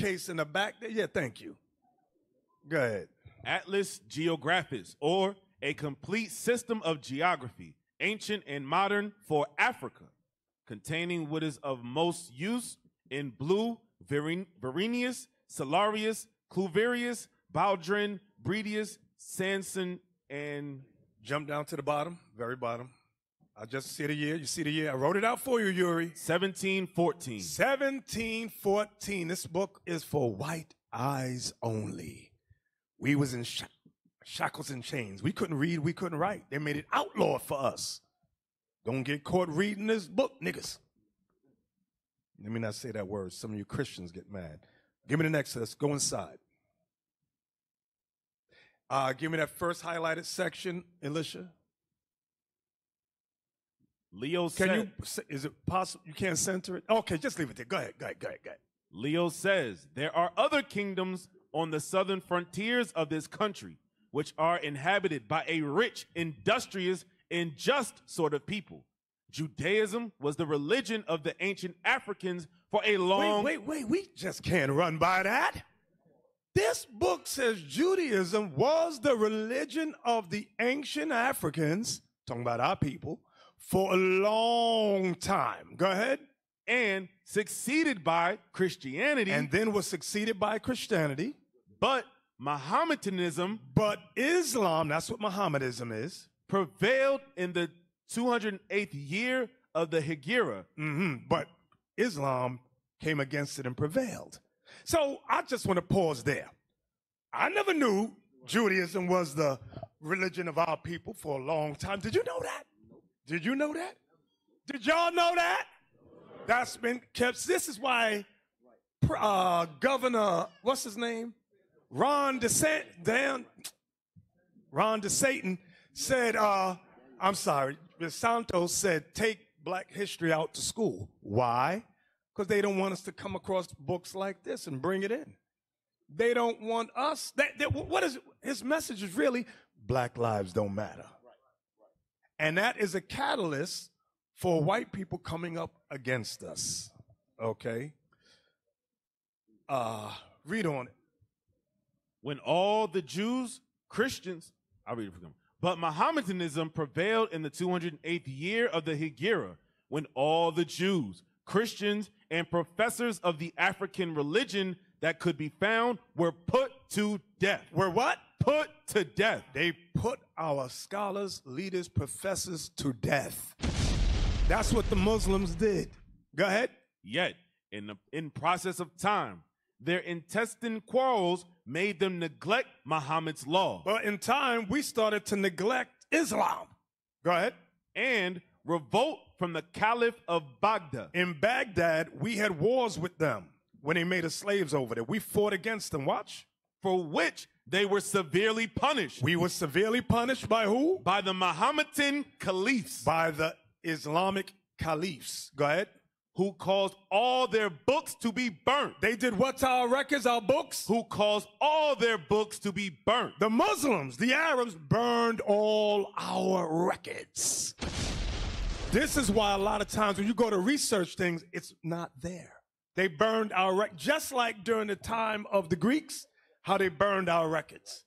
bookcase in the back there. Yeah, thank you. Go ahead. Atlas Geographus, or a complete system of geography, ancient and modern, for Africa, containing what is of most use in Blue, Verenius, Salarius, Cluverius, Baldrin, Bredius, Sanson, and... Jump down to the bottom, very bottom. I just see the year. You see the year? I wrote it out for you, Yuri. 1714. 1714. This book is for white eyes only. We was in shackles and chains. We couldn't read, we couldn't write. They made it outlawed for us. Don't get caught reading this book, niggas. Let me not say that word. Some of you Christians get mad. Give me the next. Let's go inside. Give me that first highlighted section, Elisha. Leo said, is it possible? You can't center it? Okay, just leave it there. Go ahead. Leo says, there are other kingdoms on the southern frontiers of this country, which are inhabited by a rich, industrious, and just sort of people. Judaism was the religion of the ancient Africans for a long... Wait. We just can't run by that. This book says Judaism was the religion of the ancient Africans, talking about our people, for a long time. Go ahead. And succeeded by Christianity. And then was succeeded by Christianity. But Mohammedanism. But Islam, that's what Mohammedanism is. Prevailed in the 208th year of the Hijra. But Islam came against it and prevailed. So I just want to pause there. I never knew Judaism was the religion of our people for a long time. Did you know that? Did you know that? Did y'all know that? That's been kept. This is why Governor, what's his name? Ron DeSantis said, I'm sorry, DeSantis said, take black history out to school. Why? Because they don't want us to come across books like this and bring it in. They don't want us. What is it? His message is really, black lives don't matter. And that is a catalyst for white people coming up against us. Okay? Read on it. When all the Jews, Christians, I'll read it for them. But Mohammedanism prevailed in the 208th year of the Hijra, when all the Jews, Christians, and professors of the African religion that could be found were put to death. Were what? Put to death. They put our scholars, leaders, professors to death. That's what the Muslims did. Go ahead. Yet, in process of time, their intestine quarrels made them neglect Muhammad's law. But in time, we started to neglect Islam. Go ahead. And revolt from the Caliph of Baghdad. In Baghdad, we had wars with them when they made us slaves over there. We fought against them. Watch. For which they were severely punished. We were severely punished by who? By the Mohammedan caliphs. By the Islamic caliphs. Go ahead. Who caused all their books to be burnt. They did what to our records, our books? Who caused all their books to be burnt. The Muslims, the Arabs, burned all our records. This is why a lot of times when you go to research things, it's not there. They burned our records, just like during the time of the Greeks, how they burned our records.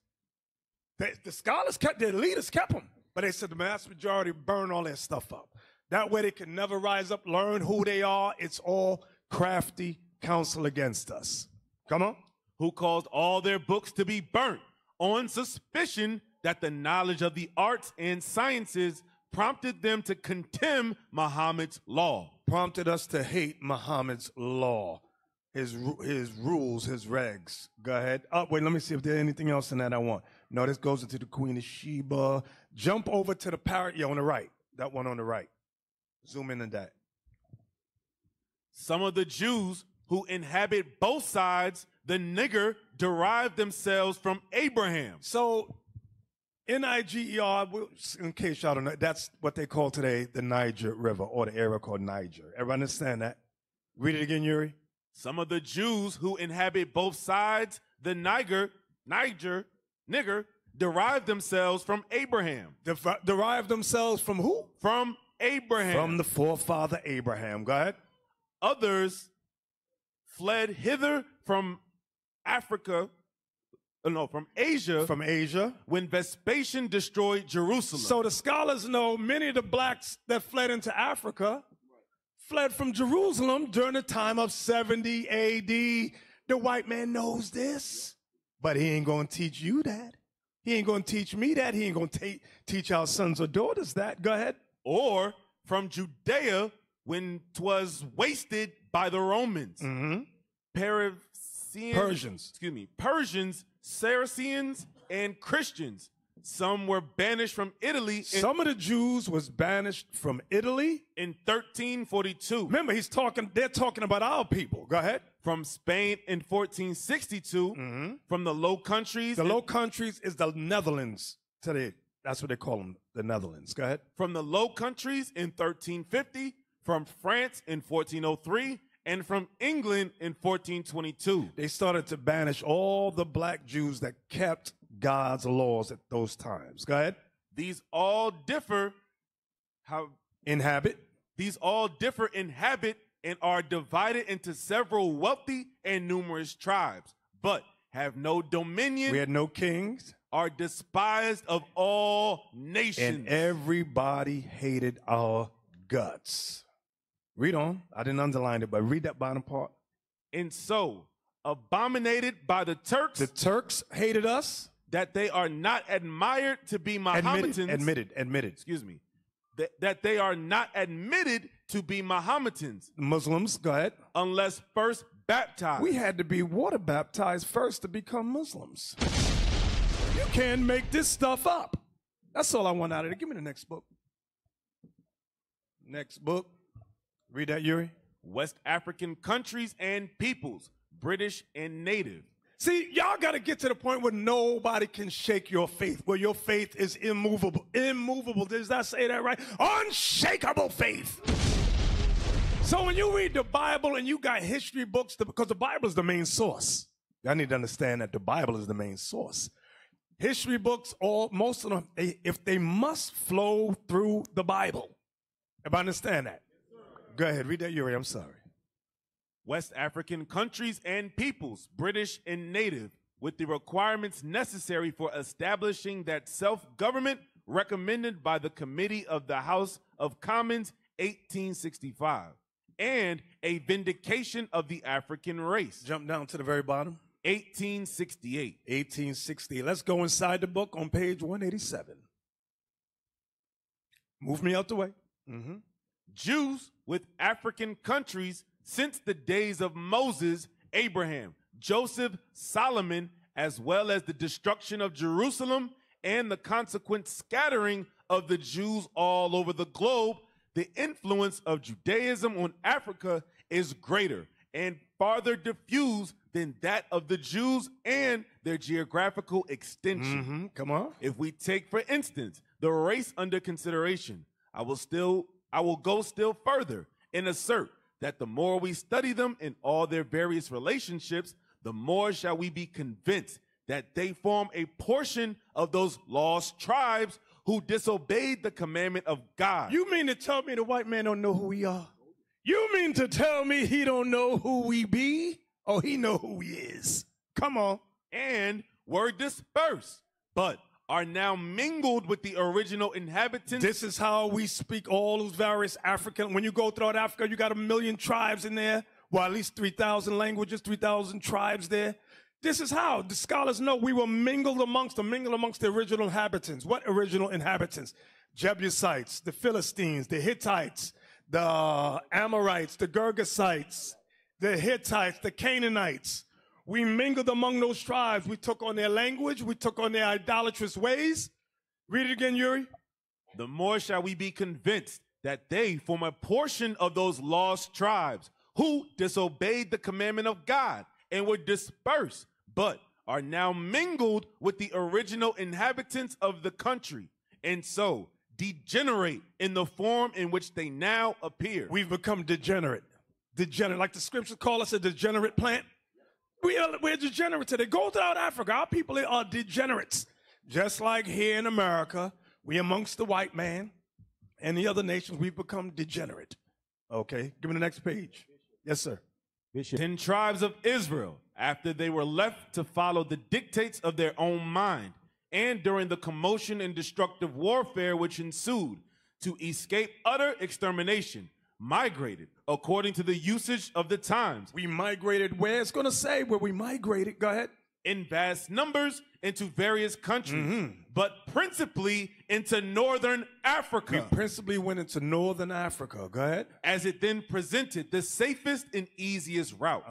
The scholars kept, their leaders kept them, but they said the vast majority burned all their stuff up. That way they can never rise up, learn who they are. It's all crafty counsel against us. Come on. Who caused all their books to be burnt on suspicion that the knowledge of the arts and sciences prompted them to contemn Muhammad's law. Prompted us to hate Muhammad's law, his rules, his regs. Go ahead. Oh, wait, let me see if there's anything else in that I want. No, this goes into the Queen of Sheba. Jump over to the parrot. Yeah, on the right. That one on the right. Zoom in on that. Some of the Jews who inhabit both sides, the nigger, derived themselves from Abraham. So, Niger, in case y'all don't know, that's what they call today the Niger River, or the area called Niger. Everyone understand that? Read it again, Yuri. Some of the Jews who inhabit both sides, the nigger, derived themselves from Abraham. Derived themselves from who? From Abraham. From the forefather Abraham. Go ahead. Others fled hither from from Asia. From Asia. When Vespasian destroyed Jerusalem. So the scholars know many of the blacks that fled into Africa fled from Jerusalem during the time of 70 AD. The white man knows this, but he ain't going to teach you that. He ain't going to teach me that. He ain't going to teach our sons or daughters that. Go ahead. Or from Judea when 'twas wasted by the Romans. Persians, Saracens, and Christians. Some were banished from Italy. Some of the Jews was banished from Italy in 1342. Remember, they're talking about our people. Go ahead. From Spain in 1462. From the Low Countries. The Low Countries is the Netherlands today. That's what they call them, the Netherlands. Go ahead. From the Low Countries in 1350. From France in 1403. And from England in 1422. They started to banish all the black Jews that kept God's laws at those times. Go ahead. These all differ in habit and are divided into several wealthy and numerous tribes, but have no dominion. We had no kings. Are despised of all nations. And everybody hated our guts. Read on. I didn't underline it, but read that bottom part. And so, abominated by the Turks. The Turks hated us. That they are not admired to be Mohammedans. Admitted. Excuse me. That they are not admitted to be Mohammedans. Muslims, go ahead. Unless first baptized. We had to be water baptized first to become Muslims. You can't make this stuff up. That's all I want out of it. Give me the next book. Next book. Read that, Yuri. West African countries and peoples, British and native. See, y'all got to get to the point where nobody can shake your faith, where your faith is immovable. Immovable. Does that say that right? Unshakable faith. So when you read the Bible and you got history books, because the Bible is the main source. Y'all need to understand that the Bible is the main source. History books, most of them, if they must flow through the Bible. If I understand that. Go ahead, read that, Yuri. I'm sorry. West African countries and peoples, British and native, with the requirements necessary for establishing that self-government recommended by the Committee of the House of Commons, 1865, and a vindication of the African race. Jump down to the very bottom. 1868. 1868. Let's go inside the book on page 187. Move me out the way. Jews with African countries since the days of Moses, Abraham, Joseph, Solomon, as well as the destruction of Jerusalem and the consequent scattering of the Jews all over the globe, the influence of Judaism on Africa is greater and farther diffused than that of the Jews and their geographical extension. Come on. If we take, for instance, the race under consideration, I will go still further and assert that the more we study them in all their various relationships, the more shall we be convinced that they form a portion of those lost tribes who disobeyed the commandment of God. You mean to tell me the white man don't know who we are? You mean to tell me he don't know who we be? Oh, he know who he is. Come on. And were dispersed, but are now mingled with the original inhabitants. This is how we speak all those various African. When you go throughout Africa, you got 1 million tribes in there. Well, at least 3,000 languages, 3,000 tribes there. This is how the scholars know we were mingled amongst the original inhabitants. What original inhabitants? Jebusites, the Philistines, the Hittites, the Amorites, the Girgasites, the Hittites, the Canaanites. We mingled among those tribes. We took on their language. We took on their idolatrous ways. Read it again, Yuri. The more shall we be convinced that they form a portion of those lost tribes who disobeyed the commandment of God and were dispersed, but are now mingled with the original inhabitants of the country, and so degenerate in the form in which they now appear. We've become degenerate. Degenerate, like the scriptures call us a degenerate plant. We're degenerates. They go throughout Africa. Our people are degenerates. Just like here in America, we amongst the white man and the other nations, we've become degenerate. Okay, give me the next page. Yes, sir. 10 tribes of Israel, after they were left to follow the dictates of their own mind, and during the commotion and destructive warfare which ensued, to escape utter extermination, migrated according to the usage of the times. We migrated where? It's going to say where we migrated. Go ahead. In vast numbers into various countries, but principally into northern Africa. We principally went into northern Africa. Go ahead. As it then presented the safest and easiest route.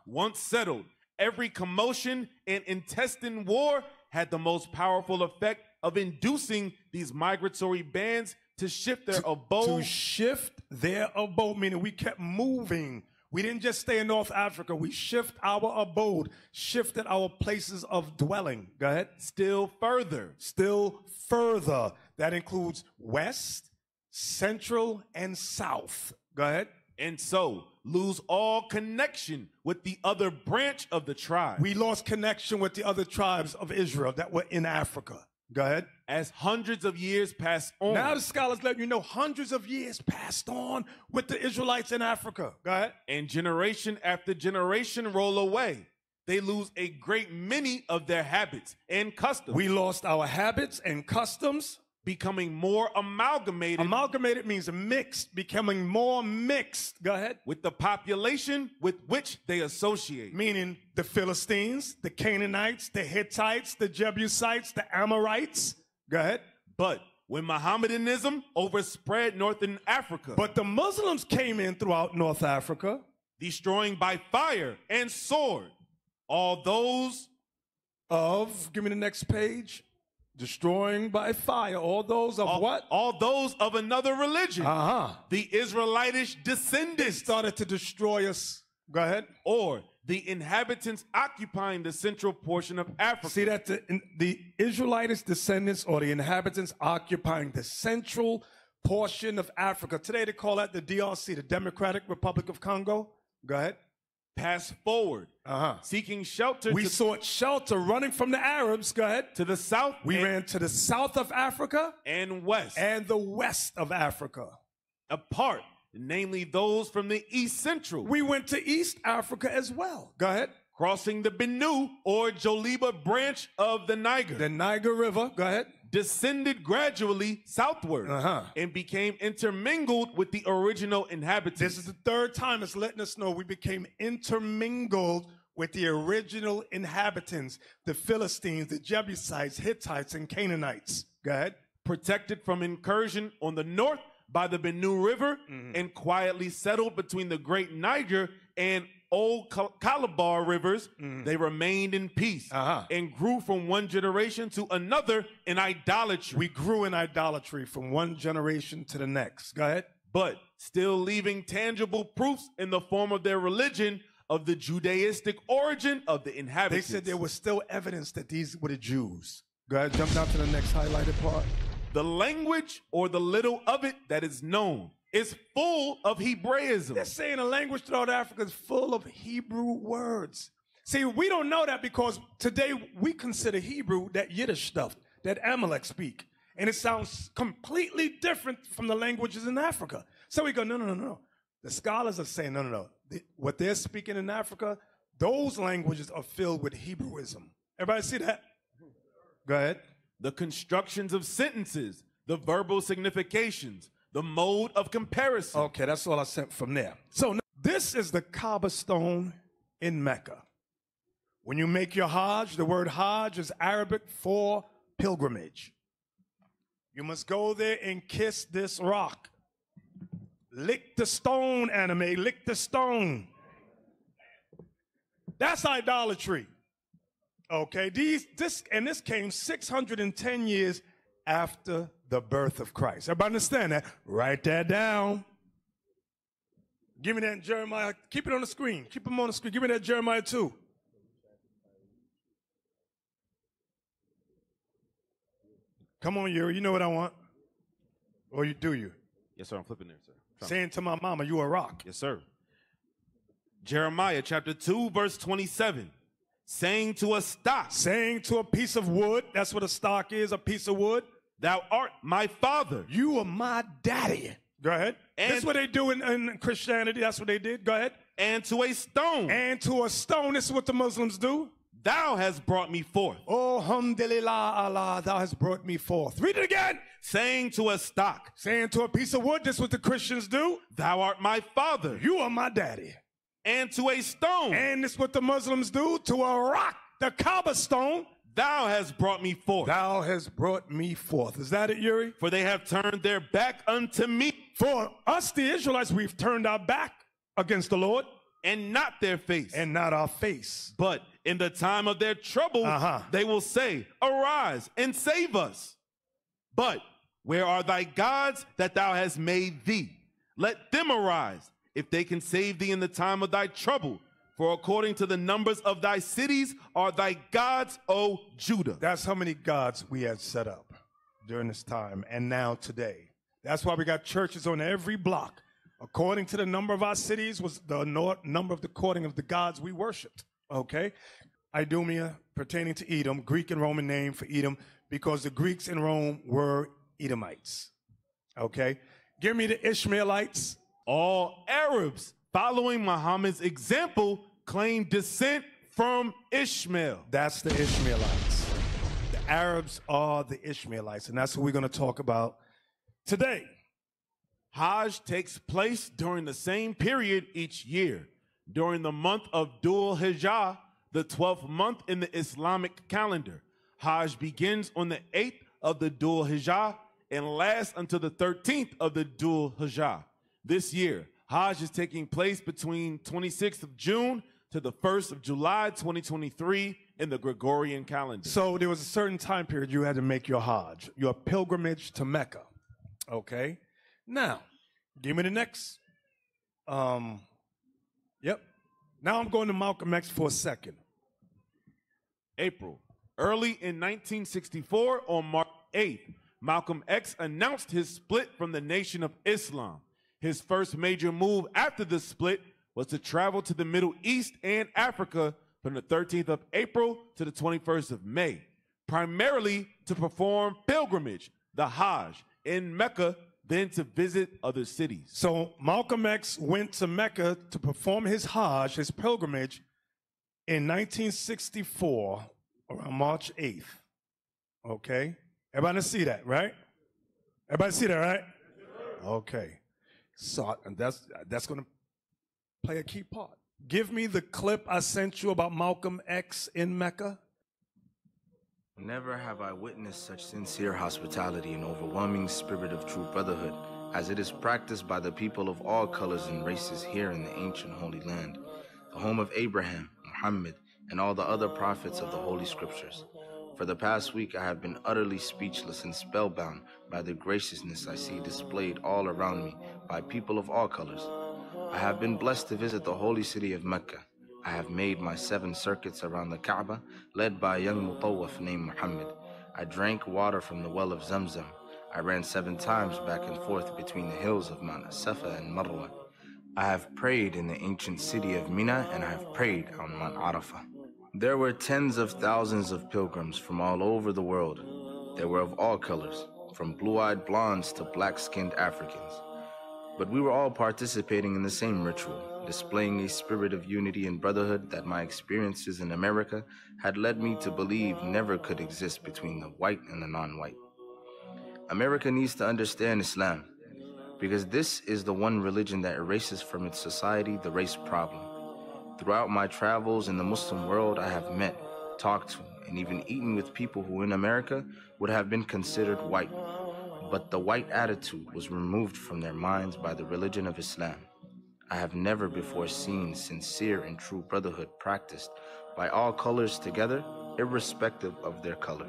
Once settled, every commotion and intestine war had the most powerful effect of inducing these migratory bands to shift their abode. To shift their abode, meaning we kept moving. We didn't just stay in North Africa. We shifted our abode, shifted our places of dwelling. Go ahead. Still further. Still further. That includes west, central, and south. Go ahead. And so lose all connection with the other branch of the tribe. We lost connection with the other tribes of Israel that were in Africa. Go ahead. As hundreds of years passed on. Now the scholars let you know hundreds of years passed on with the Israelites in Africa. Go ahead. And generation after generation roll away. They lose a great many of their habits and customs. We lost our habits and customs. Becoming more amalgamated. Amalgamated means mixed, becoming more mixed. Go ahead. With the population with which they associate. Meaning the Philistines, the Canaanites, the Hittites, the Jebusites, the Amorites. Go ahead. But when Mohammedanism overspread northern Africa. But the Muslims came in throughout North Africa. Destroying by fire and sword all those of, give me the next page. Destroying by fire. All those of what? All those of another religion. The Israelitish descendants. They started to destroy us. Go ahead. Or the inhabitants occupying the central portion of Africa. See that the Israelitish descendants or the inhabitants occupying the central portion of Africa. Today they call that the DRC, the Democratic Republic of Congo. Go ahead. Pass forward, seeking shelter. We sought shelter running from the Arabs. Go ahead. To the south. We ran to the south of Africa. And west. And the west of Africa. Apart, namely those from the east central. We went to East Africa as well. Go ahead. Crossing the Benue or Joliba branch of the Niger. The Niger River. Go ahead. Descended gradually southward and became intermingled with the original inhabitants. This is the third time it's letting us know we became intermingled with the original inhabitants, the Philistines, the Jebusites, Hittites, and Canaanites. Go ahead. Protected from incursion on the north by the Benue River and quietly settled between the great Niger and Old Calabar rivers, they remained in peace and grew from one generation to another in idolatry. We grew in idolatry from one generation to the next. Go ahead. But still leaving tangible proofs in the form of their religion of the Judaistic origin of the inhabitants. They said there was still evidence that these were the Jews. Go ahead, jump down to the next highlighted part. The language or the little of it that is known is full of Hebraism. They're saying the language throughout Africa is full of Hebrew words. See, we don't know that because today we consider Hebrew that Yiddish stuff that Amalek speak. And it sounds completely different from the languages in Africa. So we go, no. The scholars are saying, no. What they're speaking in Africa, those languages are filled with Hebrewism. Everybody see that? Go ahead. The constructions of sentences, the verbal significations, the mode of comparison. Okay, that's all I sent from there. So this is the Kaaba stone in Mecca. When you make your Hajj, the word Hajj is Arabic for pilgrimage. You must go there and kiss this rock. Lick the stone, anime, lick the stone. That's idolatry. Okay, this came 610 years after the birth of Christ. Everybody understand that? Write that down. Give me that in Jeremiah. Keep it on the screen. Keep them on the screen. Give me that Jeremiah 2. Come on, Yuri. You know what I want. Or do you? Yes, sir. I'm flipping there, sir. Saying to my mama, you a rock. Yes, sir. Jeremiah chapter 2, verse 27. Saying to a stock. Saying to a piece of wood. That's what a stock is, a piece of wood. Thou art my father. You are my daddy. Go ahead. That's what they do in Christianity. That's what they did. Go ahead. And to a stone. And to a stone. This is what the Muslims do. Thou hast brought me forth. Oh, alhamdulillah, Allah, thou hast brought me forth. Read it again. Saying to a stock. Saying to a piece of wood. This is what the Christians do. Thou art my father. You are my daddy. And to a stone. And this is what the Muslims do. To a rock, the Kaaba stone. Thou hast brought me forth. Thou hast brought me forth. Is that it, Yuri? For they have turned their back unto me. For us, the Israelites, we've turned our back against the Lord. And not their face. And not our face. But in the time of their trouble, they will say, arise and save us. But where are thy gods that thou hast made thee? Let them arise, if they can save thee in the time of thy trouble. For according to the numbers of thy cities are thy gods, O Judah. That's how many gods we had set up during this time and now today. That's why we got churches on every block. According to the number of our cities was the number of the according of the gods we worshiped. Okay? Idumea, pertaining to Edom, Greek and Roman name for Edom, because the Greeks in Rome were Edomites. Okay? Give me the Ishmaelites. All Arabs, following Muhammad's example, claim descent from Ishmael. That's the Ishmaelites. The Arabs are the Ishmaelites, and that's what we're going to talk about today. Hajj takes place during the same period each year. During the month of Dhul Hijjah, the 12th month in the Islamic calendar. Hajj begins on the 8th of the Dhul Hijjah and lasts until the 13th of the Dhul Hijjah. This year, Hajj is taking place between 26th of June to the 1st of July 2023 in the Gregorian calendar. So there was a certain time period you had to make your Hajj, your pilgrimage to Mecca. Okay? Now, give me the next. Yep. Now I'm going to Malcolm X for a second. April. Early in 1964, on March 8th, Malcolm X announced his split from the Nation of Islam. His first major move after the split was to travel to the Middle East and Africa from the 13th of April to the 21st of May, primarily to perform pilgrimage, the Hajj, in Mecca, then to visit other cities. So Malcolm X went to Mecca to perform his Hajj, his pilgrimage, in 1964, around March 8th. Okay? Everybody see that, right? Everybody see that, right? Okay. So and that's going to play a key part. Give me the clip I sent you about Malcolm X in Mecca. Never have I witnessed such sincere hospitality and overwhelming spirit of true brotherhood as it is practiced by the people of all colors and races here in the ancient Holy Land, the home of Abraham, Muhammad, and all the other prophets of the Holy Scriptures. For the past week, I have been utterly speechless and spellbound by the graciousness I see displayed all around me by people of all colors. I have been blessed to visit the holy city of Mecca. I have made my 7 circuits around the Kaaba, led by a young mutawaf named Muhammad. I drank water from the well of Zamzam. I ran 7 times back and forth between the hills of Mount Safa and Marwa. I have prayed in the ancient city of Mina, and I have prayed on Mount Arafah. There were tens of thousands of pilgrims from all over the world. They were of all colors, from blue-eyed blondes to black-skinned Africans. But we were all participating in the same ritual, displaying a spirit of unity and brotherhood that my experiences in America had led me to believe never could exist between the white and the non-white. America needs to understand Islam, because this is the one religion that erases from its society the race problem. Throughout my travels in the Muslim world, I have met, talked to, and even eaten with people who in America would have been considered white. But the white attitude was removed from their minds by the religion of Islam. I have never before seen sincere and true brotherhood practiced by all colors together, irrespective of their color.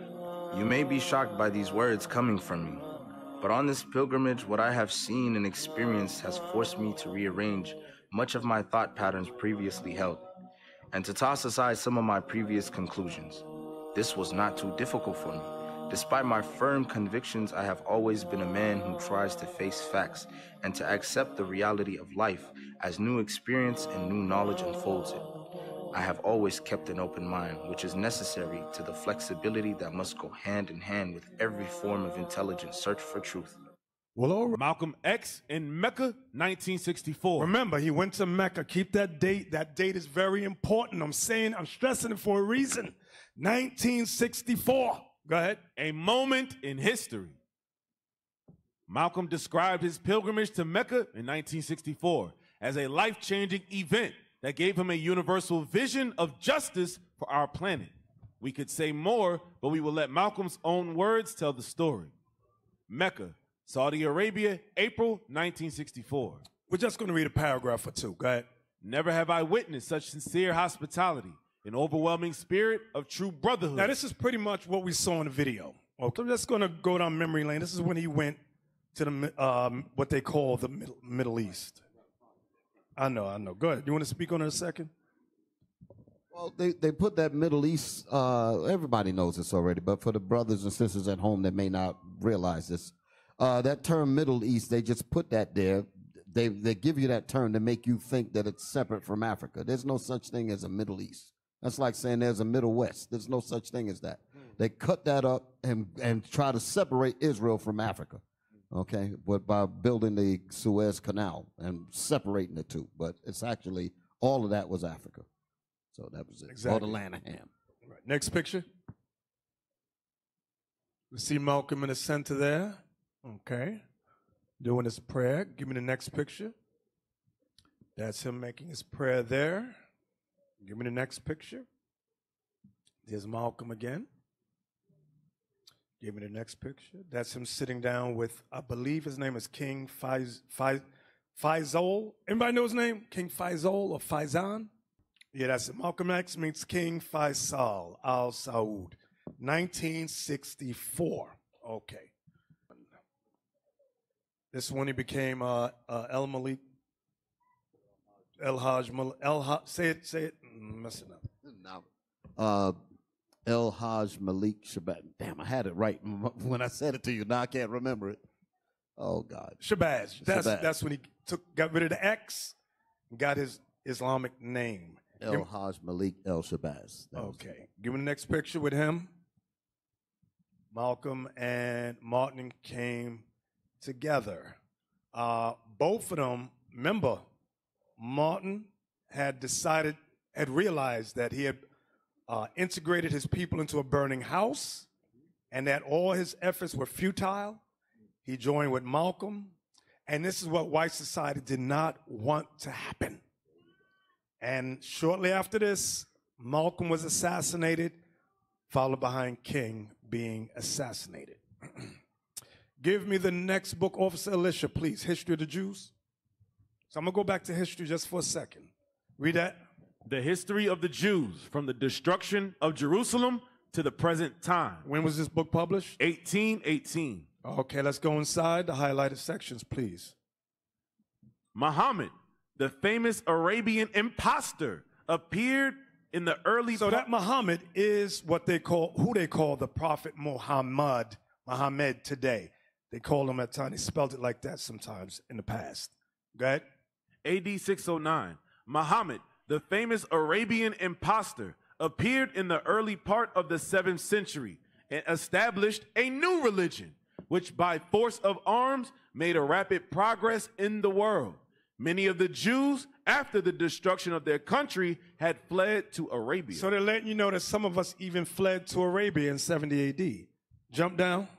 You may be shocked by these words coming from me, but on this pilgrimage, what I have seen and experienced has forced me to rearrange much of my thought patterns previously held, and to toss aside some of my previous conclusions. This was not too difficult for me. Despite my firm convictions, I have always been a man who tries to face facts and to accept the reality of life as new experience and new knowledge unfolds it. I have always kept an open mind, which is necessary to the flexibility that must go hand in hand with every form of intelligent search for truth. Well, all right. Malcolm X in Mecca, 1964. Remember, he went to Mecca. Keep that date. That date is very important. I'm stressing it for a reason. 1964. Go ahead. A moment in history. Malcolm described his pilgrimage to Mecca in 1964 as a life-changing event that gave him a universal vision of justice for our planet. We could say more, but we will let Malcolm's own words tell the story. Mecca, Saudi Arabia, April 1964. We're just going to read a paragraph or two. Go ahead. Never have I witnessed such sincere hospitality, an overwhelming spirit of true brotherhood. Now, this is pretty much what we saw in the video. Okay, I'm just going to go down memory lane. This is when he went to the what they call the Middle East. I know. Go ahead. You want to speak on it a second? Well, they put that Middle East, everybody knows this already, but for the brothers and sisters at home that may not realize this, that term Middle East, they just put that there. They give you that term to make you think that it's separate from Africa. There's no such thing as a Middle East. That's like saying there's a Middle West. There's no such thing as that. They cut that up and try to separate Israel from Africa. Okay, but by building the Suez Canal and separating the two, but it's actually all of that was Africa. So that was it. Exactly. All the land of Ham. Right. Next picture. We see Malcolm in the center there. Okay, doing his prayer. Give me the next picture. That's him making his prayer there. Give me the next picture. There's Malcolm again. Give me the next picture. That's him sitting down with, I believe his name is King Faisal. Anybody know his name? King Faisal or Faizan? Yeah, that's it. Malcolm X meets King Faisal Al Saud. 1964. Okay. This is when he became El Malik. El Haj Malik. Say it. I'm messing up. El Haj Malik Shabazz. Damn, I had it right when I said it to you. Now I can't remember it. Oh, God. Shabazz. That's when he got rid of the X and got his Islamic name. El Haj Malik El Shabazz. Okay. Give me the next picture with him. Malcolm and Martin came together. Both of them, remember, Martin had realized that he had integrated his people into a burning house and that all his efforts were futile. He joined with Malcolm, and this is what white society did not want to happen. And shortly after this, Malcolm was assassinated, followed behind King being assassinated. Give me the next book, Officer Alicia, please. History of the Jews. So I'm going to go back to history just for a second. Read that. The history of the Jews from the destruction of Jerusalem to the present time. When was this book published? 1818. Okay, let's go inside the highlighted sections, please. Muhammad, the famous Arabian impostor, appeared in the early... So that Muhammad is who they call the Prophet Muhammad today. They call him at times, they spelled it like that sometimes in the past. Go ahead. AD 609. Muhammad, the famous Arabian impostor, appeared in the early part of the 7th century and established a new religion, which by force of arms made a rapid progress in the world. Many of the Jews, after the destruction of their country, had fled to Arabia. So they're letting you know that some of us even fled to Arabia in 70 AD. Jump down.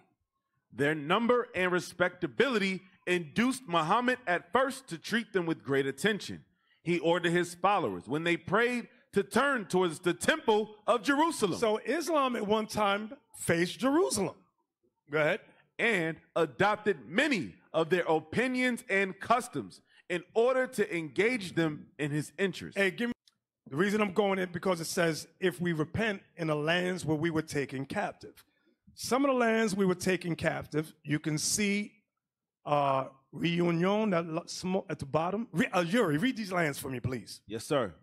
Their number and respectability induced Muhammad at first to treat them with great attention. He ordered his followers, when they prayed, to turn towards the temple of Jerusalem. So Islam at one time faced Jerusalem. Go ahead. And adopted many of their opinions and customs in order to engage them in his interest. Hey, give me the reason I'm going in because it says, if we repent in the lands where we were taken captive. Some of the lands we were taken captive, you can see Reunion at the bottom. Yuri, read these lands for me, please. Yes, sir.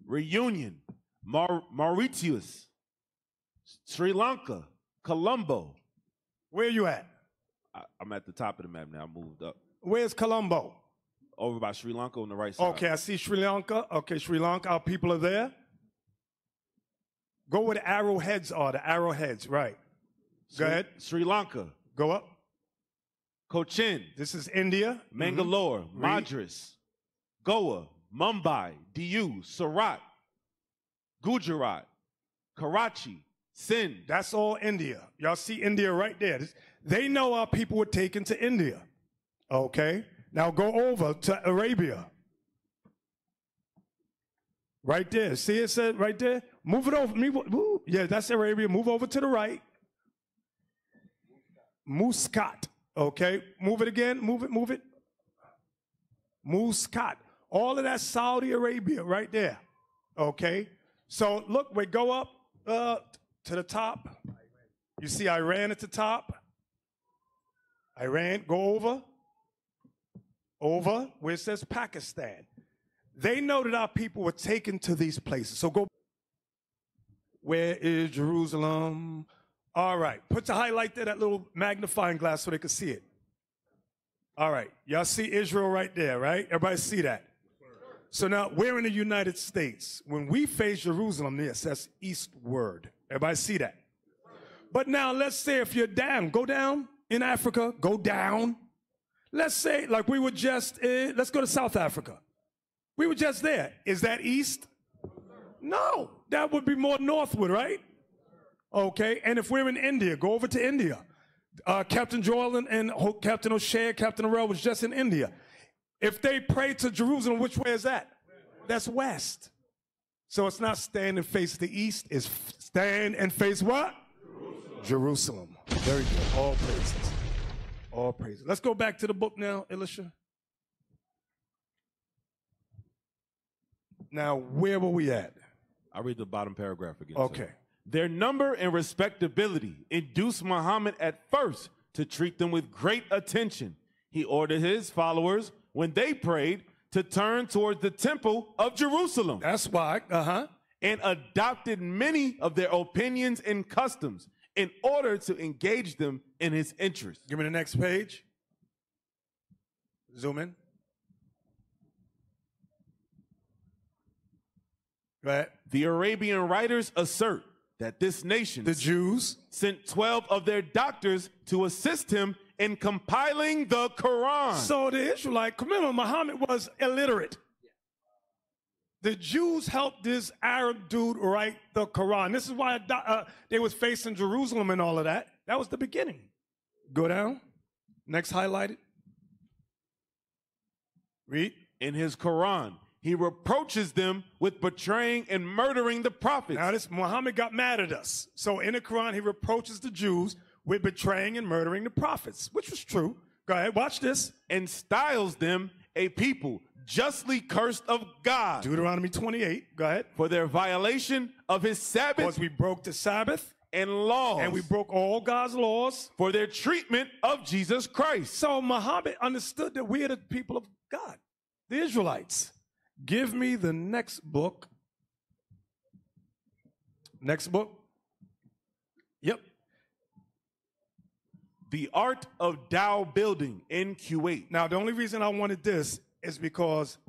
Reunion, Mauritius, Sri Lanka, Colombo. Where are you at? I'm at the top of the map now. I moved up. Where's Colombo? Over by Sri Lanka on the right side. Okay, I see Sri Lanka. Okay, Sri Lanka, our people are there. Go where the arrowheads are, the arrowheads, right. Go ahead. Sri Lanka. Go up. Cochin, This is India. Mangalore, Read. Madras, Goa, Mumbai, Diu, Surat, Gujarat, Karachi, Sindh. That's all India. Y'all see India right there. They know our people were taken to India. Okay? Now go over to Arabia. Right there. See it said right there? Move it over. Move. Yeah, that's Arabia. Move over to the right. Muscat. Okay? Move it again. Move it. Muscat. All of that Saudi Arabia right there. Okay? So look, we go up to the top. You see Iran at the top. Iran, go over where it says Pakistan. They know that our people were taken to these places. So go. Where is Jerusalem? All right. Put the highlight there, that little magnifying glass so they can see it. All right. Y'all see Israel right there, right? Everybody see that? So now we're in the United States. When we face Jerusalem, yes, that's eastward. Everybody see that? But now let's say if you're down, go down in Africa, go down. Let's say like we were just, let's go to South Africa. We were just there. Is that east? No, that would be more northward, right? Okay, and if we're in India, go over to India. Captain Joel and Captain O'Shea, Captain Orell was just in India. If they pray to Jerusalem, which way is that? That's west. So it's not stand and face the east, it's stand and face what? Jerusalem. Very good. All praises. All praises. Let's go back to the book now, Elisha. Now, where were we at? I'll read the bottom paragraph again. Okay. Sir. Their number and respectability induced Muhammad at first to treat them with great attention. He ordered his followers, when they prayed, to turn towards the temple of Jerusalem. That's why, and adopted many of their opinions and customs in order to engage them in his interest. Give me the next page. Zoom in. Go ahead. The Arabian writers assert that this nation, The Jews. sent 12 of their doctors to assist him in compiling the Quran. So the Israelite, remember, Muhammad was illiterate. The Jews helped this Arab dude write the Quran. This is why they was facing Jerusalem and all of that. That was the beginning. Go down. Next highlighted. Read. In his Quran, he reproaches them with betraying and murdering the prophets. Now this Muhammad got mad at us. So in the Quran, he reproaches the Jews with betraying and murdering the prophets, which was true. Go ahead, watch this. And styles them a people justly cursed of God. Deuteronomy 28, go ahead. For their violation of his Sabbath. Because we broke the Sabbath. And laws. And we broke all God's laws. For their treatment of Jesus Christ. So Muhammad understood that we are the people of God, the Israelites. Give me the next book. Next book. Yep. The Art of Dow Building in Kuwait. Now, the only reason I wanted this is because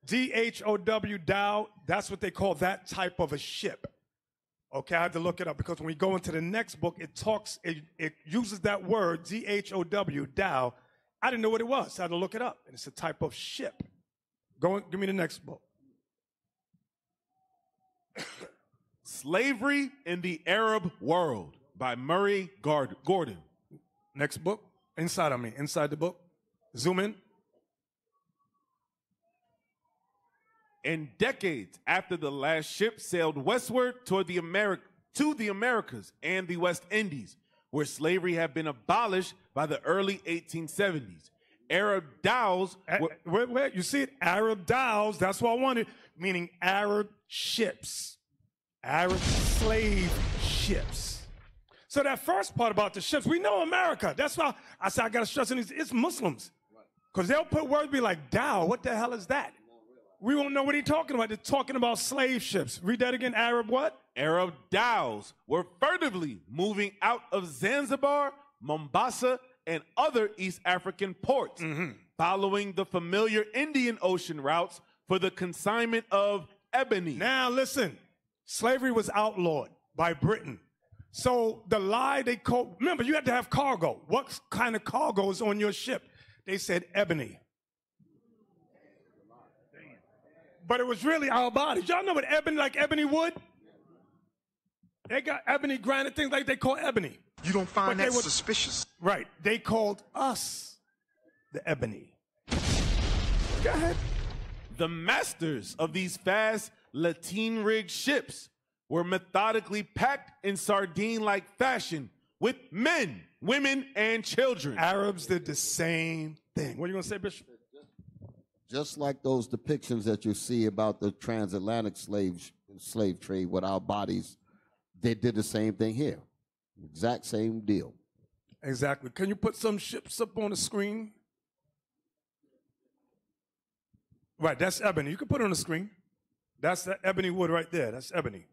DHOW, Dow, that's what they call that type of a ship. Okay, I had to look it up because when we go into the next book, it uses that word, DHOW, Dow. I didn't know what it was. I had to look it up. And it's a type of ship. Give me the next book. Slavery in the Arab World by Murray Gordon. Next book. Inside the book. Zoom in. In decades after the last ship sailed westward toward the Americas and the West Indies, where slavery had been abolished by the early 1870s. Arab dhows. Wait, you see it? Arab dhows, that's what I wanted, meaning Arab ships. Arab slave ships. So that first part about the ships, we know America. That's why I said I got to stress on these, it's Muslims. Because they'll put words be like, dhow, what the hell is that? We won't know what he's talking about. They're talking about slave ships. Read that again, Arab what? Arab dhows were furtively moving out of Zanzibar, Mombasa, and other East African ports, following the familiar Indian Ocean routes for the consignment of ebony. Now listen, slavery was outlawed by Britain. So the lie they called, remember, you had to have cargo. What kind of cargo is on your ship? They said ebony. But it was really our bodies. Y'all know what ebony, like ebony wood? They got ebony granite, things like they call ebony. You don't find that suspicious? Right. They called us the ebony. Go ahead. The masters of these fast lateen-rigged ships were methodically packed in sardine-like fashion with men, women, and children. Arabs did the same thing. What are you going to say, Bishop? Just like those depictions that you see about the transatlantic slave trade with our bodies, they did the same thing here. Exact same deal. Exactly. Can you put some ships up on the screen? Right, that's ebony. You can put it on the screen. That's the ebony wood right there. That's ebony.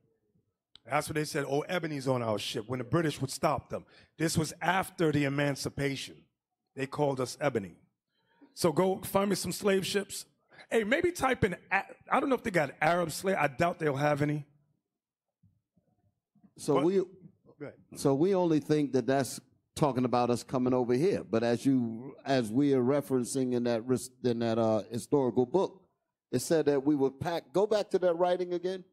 That's what they said, oh, ebony's on our ship, when the British would stop them. This was after the emancipation. They called us ebony. So go find me some slave ships. Hey, maybe type in, I don't know if they got Arab slave. I doubt they'll have any. So we only think that that's talking about us coming over here. But as we are referencing in that historical book, it said that we were packed. Go back to that writing again.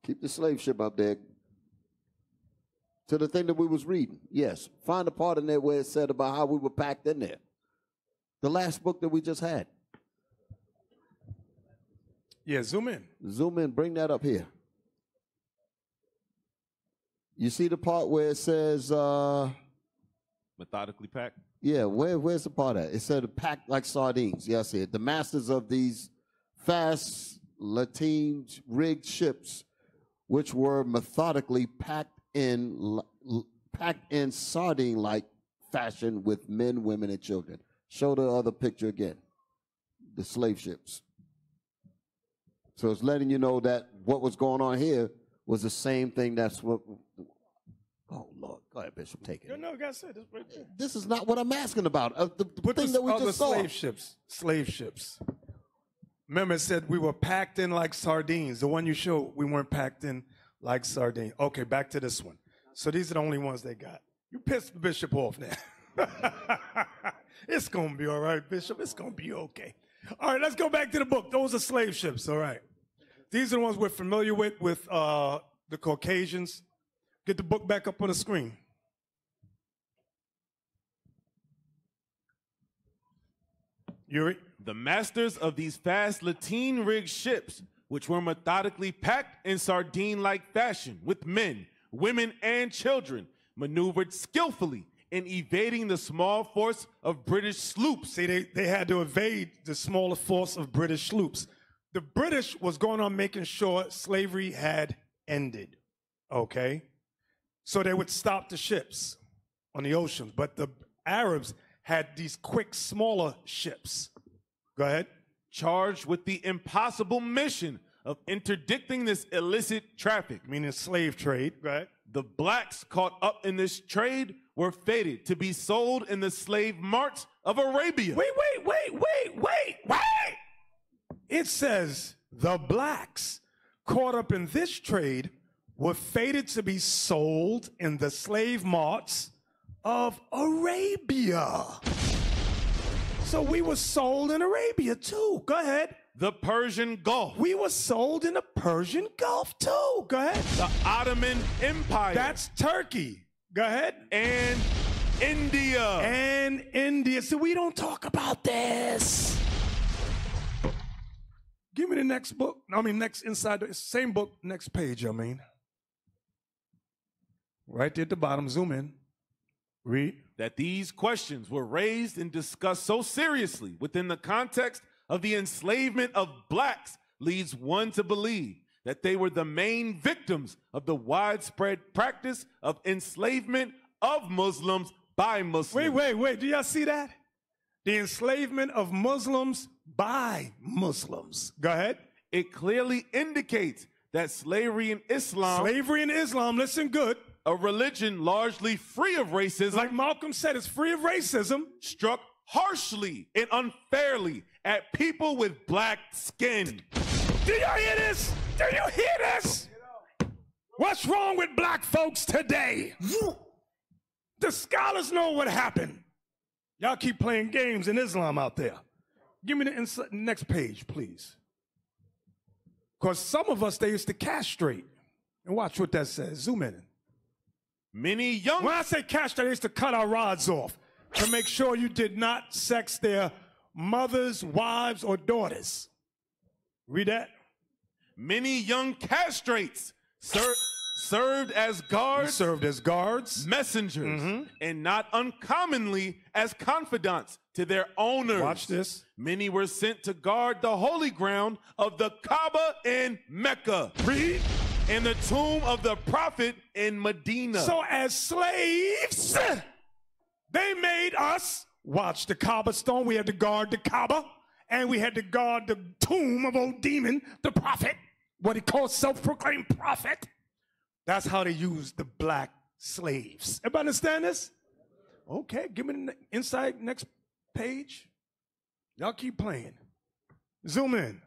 Keep the slave ship up there. To the thing that we was reading. Yes. Find a part in there where it said about how we were packed in there. The last book that we just had. Yeah, zoom in. Zoom in. Bring that up here. You see the part where it says... methodically packed? Yeah, where's the part at? It said packed like sardines. Yeah, I see it. The masters of these fast lateen-rigged ships, which were methodically packed in sardine-like fashion with men, women, and children. Show the other picture again. The slave ships. So it's letting you know that what was going on here was the same thing. That's what. Oh Lord, go ahead, Bishop, take it. No, guys said this right there. This is not what I'm asking about. The thing that we just saw. Slave ships. Remember, it said we were packed in like sardines. The one you showed, we weren't packed in like sardines. Okay, back to this one. So these are the only ones they got. You pissed the Bishop off now. It's going to be all right, Bishop. It's going to be okay. All right, let's go back to the book. Those are slave ships, all right. These are the ones we're familiar with the Caucasians. Get the book back up on the screen. Yuri? The masters of these fast lateen-rigged ships, which were methodically packed in sardine-like fashion with men, women, and children, maneuvered skillfully in evading the small force of British sloops. See, they had to evade the smaller force of British sloops. The British was going on making sure slavery had ended, okay? So they would stop the ships on the oceans. But the Arabs had these quick, smaller ships. Go ahead. Charged with the impossible mission of interdicting this illicit traffic. Meaning slave trade. Go ahead. The blacks caught up in this trade were fated to be sold in the slave marts of Arabia. Wait. It says the blacks caught up in this trade were fated to be sold in the slave marts of Arabia. So we were sold in Arabia too. Go ahead. The Persian Gulf. We were sold in the Persian Gulf too. Go ahead. The Ottoman Empire. That's Turkey. Go ahead. And India. So we don't talk about this. Give me the next book. Next inside the same book, next page, Right there at the bottom, zoom in. Read. That these questions were raised and discussed so seriously within the context of the enslavement of blacks leads one to believe that they were the main victims of the widespread practice of enslavement of Muslims by Muslims. Wait. Do y'all see that? The enslavement of Muslims by Muslims. Go ahead. It clearly indicates that slavery in Islam, listen good. A religion largely free of racism. Like Malcolm said, it's free of racism. Struck harshly and unfairly at people with black skin. Do y'all hear this? Do you hear this? What's wrong with black folks today? The scholars know what happened. Y'all keep playing games in Islam out there. Give me the next page, please. Because some of us, they used to castrate. And watch what that says. Zoom in. When I say castrate, they used to cut our rods off to make sure you did not sex their mothers, wives, or daughters. Read that. Many young castrates served as guards, messengers, and not uncommonly as confidants to their owners. Watch this. Many were sent to guard the holy ground of the Kaaba in Mecca. Read. And the tomb of the prophet in Medina. So as slaves, they made us watch the Kaaba stone. We had to guard the Kaaba, and we had to guard the tomb of old demon, the prophet, what he called self-proclaimed prophet. That's how they used the black slaves. Everybody understand this? Okay, give me the inside next page. Y'all keep playing. Zoom in.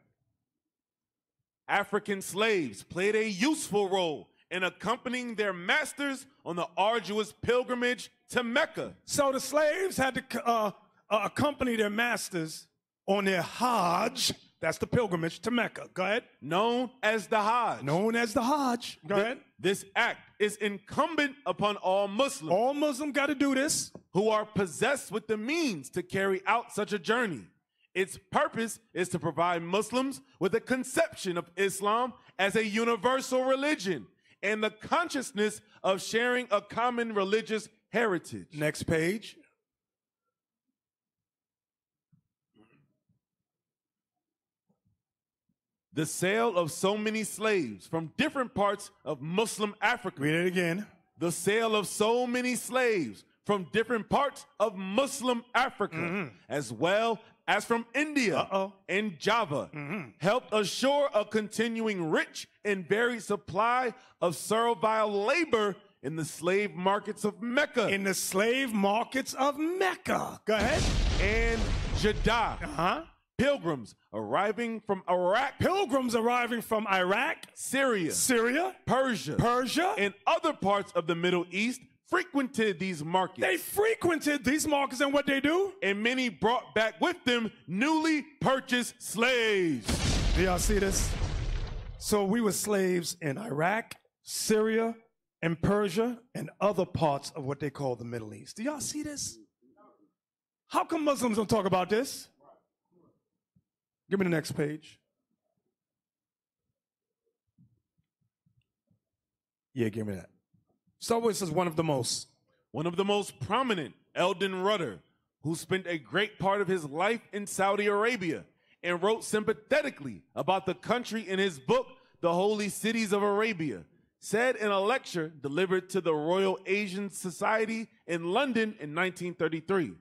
African slaves played a useful role in accompanying their masters on the arduous pilgrimage to Mecca. So the slaves had to accompany their masters on their Hajj. That's the pilgrimage to Mecca. Go ahead. Known as the Hajj. Go ahead. This act is incumbent upon all Muslims. All Muslims got to do this. Who are possessed with the means to carry out such a journey. Its purpose is to provide Muslims with a conception of Islam as a universal religion and the consciousness of sharing a common religious heritage. Next page. The sale of so many slaves from different parts of Muslim Africa. Read it again. The sale of so many slaves from different parts of Muslim Africa, as well as from India and Java, helped assure a continuing rich and varied supply of servile labor in the slave markets of Mecca. In the slave markets of Mecca. Go ahead. And Jeddah. Pilgrims arriving from Iraq. Syria. Persia. And other parts of the Middle East frequented these markets. They frequented these markets, and what they do? And many brought back with them newly purchased slaves. Do y'all see this? So we were slaves in Iraq, Syria, and Persia, and other parts of what they call the Middle East. Do y'all see this? How come Muslims don't talk about this? Give me the next page. Yeah, give me that. So this is one of the most prominent, Eldon Rudder, who spent a great part of his life in Saudi Arabia and wrote sympathetically about the country in his book, The Holy Cities of Arabia, said in a lecture delivered to the Royal Asian Society in London in 1933.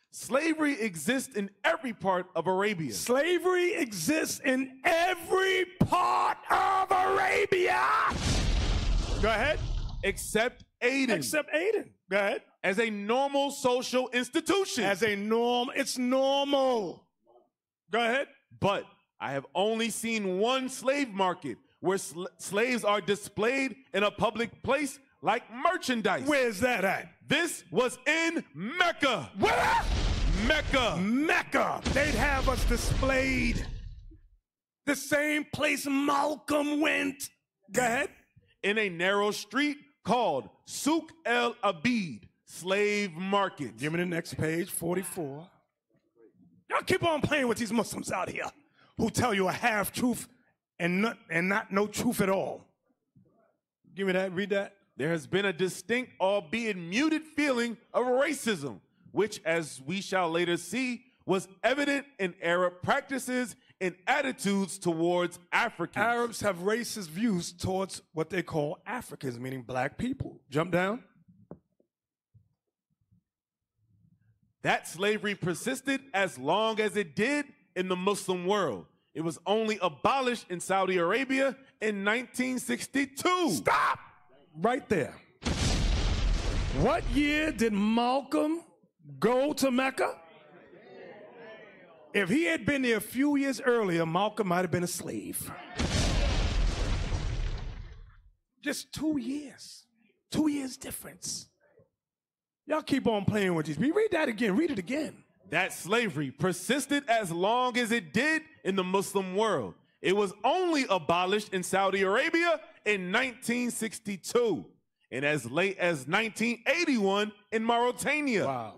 Slavery exists in every part of Arabia. Slavery exists in every part of Arabia. Go ahead. Except Edom. Go ahead. As a normal social institution. It's normal. Go ahead. But I have only seen one slave market where slaves are displayed in a public place like merchandise. Where's that at? This was in Mecca. Where? Mecca. They'd have us displayed the same place Malcolm went. Go ahead. In a narrow street called Souk El Abid, slave market. Give me the next page, 44. Y'all keep on playing with these Muslims out here who tell you a half-truth and not no truth at all. Give me that, read that. There has been a distinct, albeit muted, feeling of racism, which, as we shall later see, was evident in Arab practices and attitudes towards Africans. Arabs have racist views towards what they call Africans, meaning black people. Jump down. That slavery persisted as long as it did in the Muslim world. It was only abolished in Saudi Arabia in 1962. Stop! Right there. What year did Malcolm go to Mecca? If he had been there a few years earlier, Malcolm might have been a slave. Just 2 years. 2 years difference. Y'all keep on playing with these. Read that again. Read it again. That slavery persisted as long as it did in the Muslim world. It was only abolished in Saudi Arabia in 1962 and as late as 1981 in Mauritania. Wow.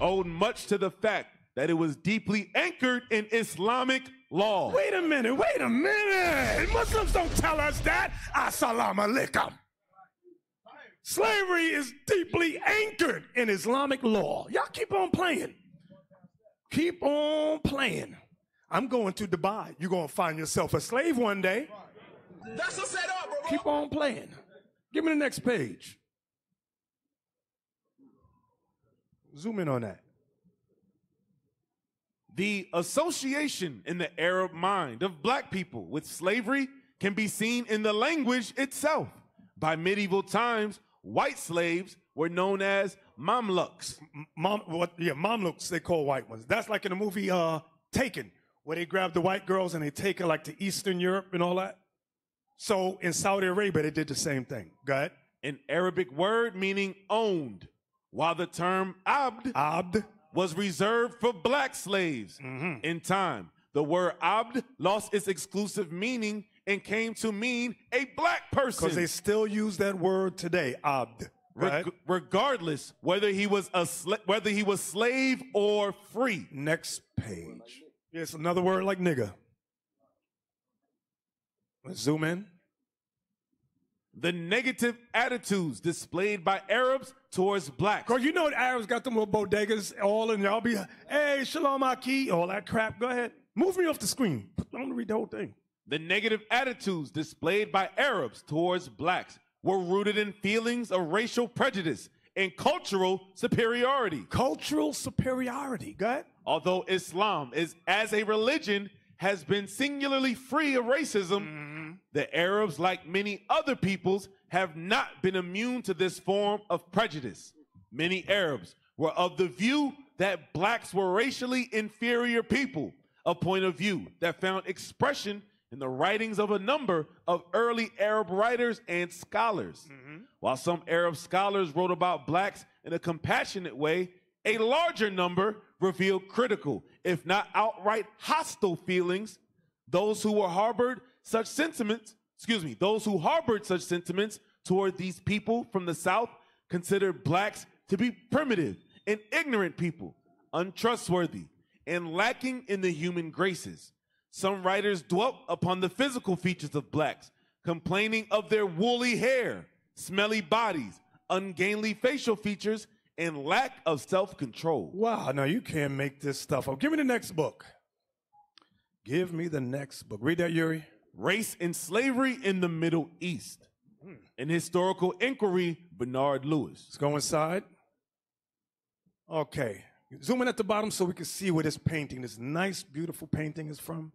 Owed much to the fact that it was deeply anchored in Islamic law. Wait a minute. Muslims don't tell us that. Assalamu alaikum. Slavery is deeply anchored in Islamic law. Y'all keep on playing. Keep on playing. I'm going to Dubai. You're going to find yourself a slave one day. That's a setup, bro. Keep on playing. Give me the next page. Zoom in on that. The association in the Arab mind of black people with slavery can be seen in the language itself. By medieval times, white slaves were known as Mamluks. Mamluks, they call white ones. That's like in the movie Taken, where they grab the white girls and they take her like to Eastern Europe and all that. So in Saudi Arabia, they did the same thing. Go ahead. An Arabic word meaning owned, while the term abd was reserved for black slaves. In time, the word abd lost its exclusive meaning and came to mean a black person. Because they still use that word today, abd. Regardless whether he was slave or free. Next page. It's another word like nigger. Let's zoom in. The negative attitudes displayed by Arabs towards blacks. Because you know the Arabs got them little bodegas all and y'all be, hey, shalom aki, all that crap. Go ahead. Move me off the screen. I want to read the whole thing. The negative attitudes displayed by Arabs towards blacks were rooted in feelings of racial prejudice and cultural superiority. Cultural superiority. Go ahead. Although Islam as a religion has been singularly free of racism, the Arabs, like many other peoples, have not been immune to this form of prejudice. Many Arabs were of the view that blacks were racially inferior people, a point of view that found expression in the writings of a number of early Arab writers and scholars. While some Arab scholars wrote about blacks in a compassionate way, a larger number revealed critical, if not outright hostile feelings. Those who harbored such sentiments toward these people from the South considered blacks to be primitive and ignorant people, untrustworthy, and lacking in the human graces. Some writers dwelt upon the physical features of blacks, complaining of their woolly hair, smelly bodies, ungainly facial features, and lack of self-control. Wow, now you can't make this stuff up. Give me the next book. Give me the next book. Read that, Yuri. Race and Slavery in the Middle East. An Historical Inquiry, Bernard Lewis. Let's go inside. Okay. Zoom in at the bottom so we can see where this painting, this nice, beautiful painting is from.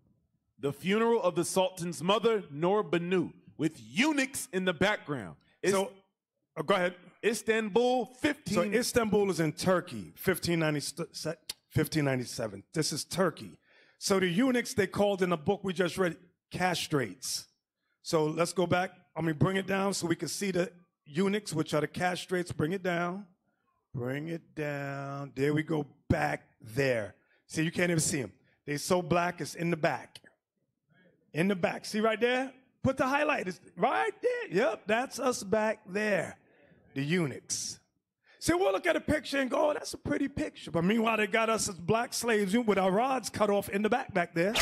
The funeral of the Sultan's mother, Nur Banu, with eunuchs in the background. Go ahead. Istanbul, 15... So Istanbul is in Turkey, 1597. This is Turkey. So the eunuchs, they called in the book we just read, castrates. So let's go back. Bring it down so we can see the eunuchs, which are the castrates. Bring it down. Bring it down. There we go, back there. See, you can't even see them. They're so black, it's in the back. In the back. See right there? Put the highlight. It's right there. Yep, that's us back there. The eunuchs. See, we'll look at a picture and go, oh, that's a pretty picture. But meanwhile, they got us as black slaves with our rods cut off in the back there.